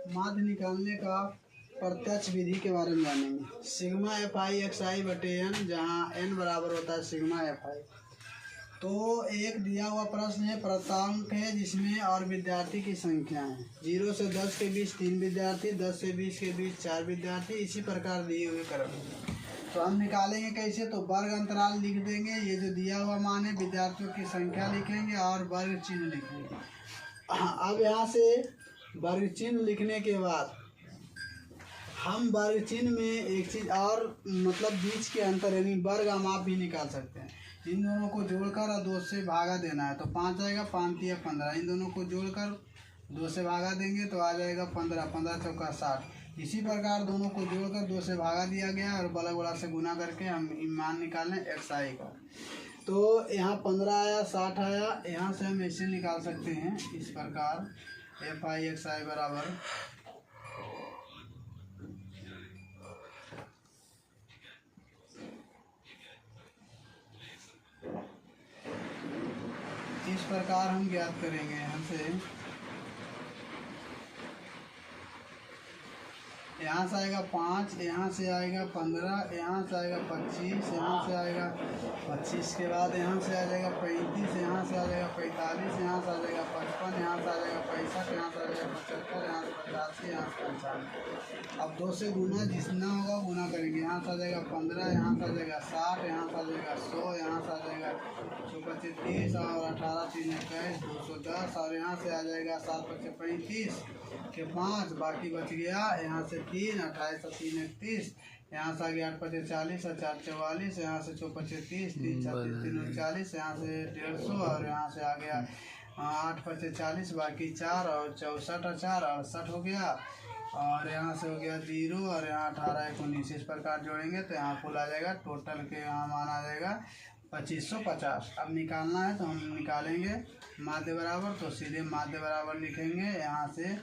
माध्य निकालने का प्रत्यक्ष विधि के बारे में जानेंगे। सिग्मा एफ आई एक्स आई बटे एन, जहाँ एन बराबर होता है सिग्मा एफ आई। तो एक दिया हुआ प्रश्न है, प्राप्तांक है जिसमें और विद्यार्थी की संख्या है। 0 से 10 के बीच 3 विद्यार्थी, 10 से 20 के बीच 4 विद्यार्थी, इसी प्रकार दिए हुए क्रम। तो हम निकालेंगे कैसे, तो वर्ग अंतराल लिख देंगे। ये जो दिया हुआ मान है विद्यार्थियों की संख्या लिखेंगे और वर्ग चिन्ह लिखेंगे। अब यहाँ से वर्ग चिन्ह लिखने के बाद हम वर्ग चिन्ह में एक चीज़ और, मतलब बीच के अंतर यानी वर्ग हम आप भी निकाल सकते हैं। इन दोनों को जोड़कर और 2 से भागा देना है, तो 5 आएगा, 5 या 15। इन दोनों को जोड़कर 2 से भागा देंगे तो आ जाएगा 15, 15 चौका 60। इसी प्रकार दोनों को जोड़कर 2 से भागा दिया गया और बड़ा बड़ा से गुना करके हम मान निकालें एक्स आई का। तो यहाँ 15 आया, 60 आया, यहाँ से हम ऐसे निकाल सकते हैं इस प्रकार, एफ आई एक्स आई बराबर इस प्रकार हम ज्ञात करेंगे। यहाँ से आएगा 5, यहाँ से आएगा 15, यहाँ से आएगा 25, यहाँ से आएगा 25 के बाद यहाँ से आ जाएगा 35, यहाँ से आ जाएगा 45, यहाँ से आ जाएगा 55, यहाँ से आ जाएगा 65, यहाँ से आ जाएगा 75, यहाँ से 85, यहाँ से 95। अब 2 से गुना जितना होगा गुना करेंगे। यहाँ से आ जाएगा 15, यहाँ से आ जाएगा 60, यहाँ से आ जाएगा 100, यहाँ से आ जाएगा 25 30 और 18 3 21 210, और यहाँ से आ जाएगा 7 25 35 के 5, बाकी बच गया यहाँ से 3, 28 और 3 31, यहाँ से आ गया 8 25 40 और 4 44, यहाँ से 4 25 30, 3 36 3 39, यहाँ से 150 और यहाँ से आ गया 8 25 40, बाकी 4 और 64 और 4 68 हो गया, और यहाँ से हो गया 0 और यहाँ 18 19। इस प्रकार जोड़ेंगे तो यहाँ कुल आ जाएगा, टोटल के यहाँ मान आ जाएगा 2550। अब निकालना है तो हम निकालेंगे माध्य बराबर, तो सीधे माध्य बराबर लिखेंगे। यहाँ से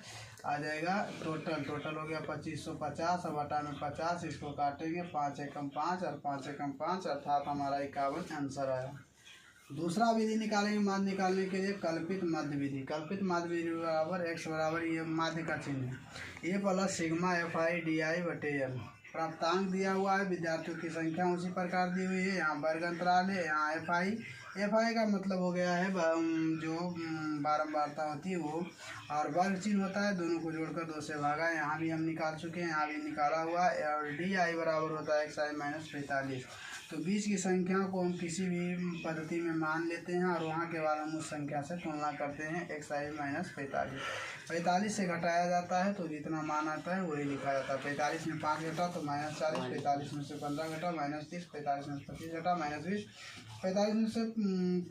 आ जाएगा टोटल हो गया 2550, अब बटा में 50, इसको काटेंगे, 5 एकम 5 और 5 एकम 5, अर्थात हमारा 51 आंसर आया। दूसरा विधि निकालेंगे माध्य निकालने के लिए, कल्पित माध्य विधि। कल्पित माध्य विधि बराबर एक्स बराबर, ये माध्य का चिन्ह है, A plus sigma F I D I बटे एल। प्राप्तांक दिया हुआ है, विद्यार्थियों की संख्या उसी प्रकार दी हुई है, यहाँ वर्ग अंतराल है, यहाँ एफ आई का मतलब हो गया है जो बारंबारता होती है वो, और वर्ग चिन्ह होता है, दोनों को जोड़कर 2 से भागा। यहाँ भी हम निकाल चुके हैं, यहाँ भी निकाला हुआ है, और डी आई बराबर होता है एक्स आई माइनस 45। तो बीच की संख्या को हम किसी भी पद्धति में मान लेते हैं और वहाँ के बाद हम उस संख्या से तुलना करते हैं, एक्स आई माइनस 45। 45 से घटाया जाता है तो जितना मान आता है वही लिखा जाता है। 45 में 5 घटा तो माइनस 40, 45 में से 15 घटा माइनस 30, 45 में से 25 घटा माइनस 20, 45 में से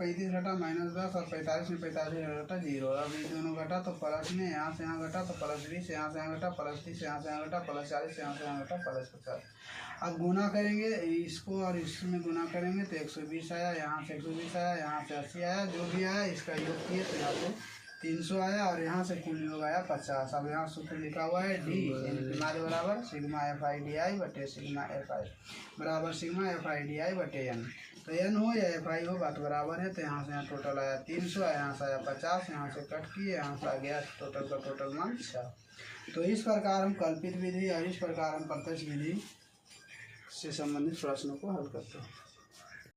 35 घटा माइनस 10, और 45 में 45 घटा 0। अब ये दोनों घटा तो प्लस में, यहाँ से यहाँ घटा तो प्लस 20, यहाँ से यहाँ घटा प्लस 30, यहाँ से यहाँ घटा प्लस 40, यहाँ से यहाँ घटा प्लस 50। अब गुना करेंगे, इसको और इसमें गुना करेंगे तो 120 आया, यहाँ से 120 आया, यहाँ से 80 आया, जो भी आया इसका योग किए तो यहाँ से 300 आया, और यहाँ से कुल योग आया 50। अब यहाँ सूत्र लिखा हुआ है डी माध्य बराबर sigma F I D I बटे सिग्मा एफ आई बराबर sigma F I D I बटे एन। तो एन हो या एफ आई हो बात बराबर है। तो यहाँ से यहाँ टोटल आया 300, यहाँ से आया 50, यहाँ से कट किए, यहाँ से आ गया टोटल का टोटल मान 6। तो इस प्रकार हम कल्पित विधि और इस प्रकार हम प्रत्यक्ष विधि से संबंधित प्रश्नों को हल करते हैं।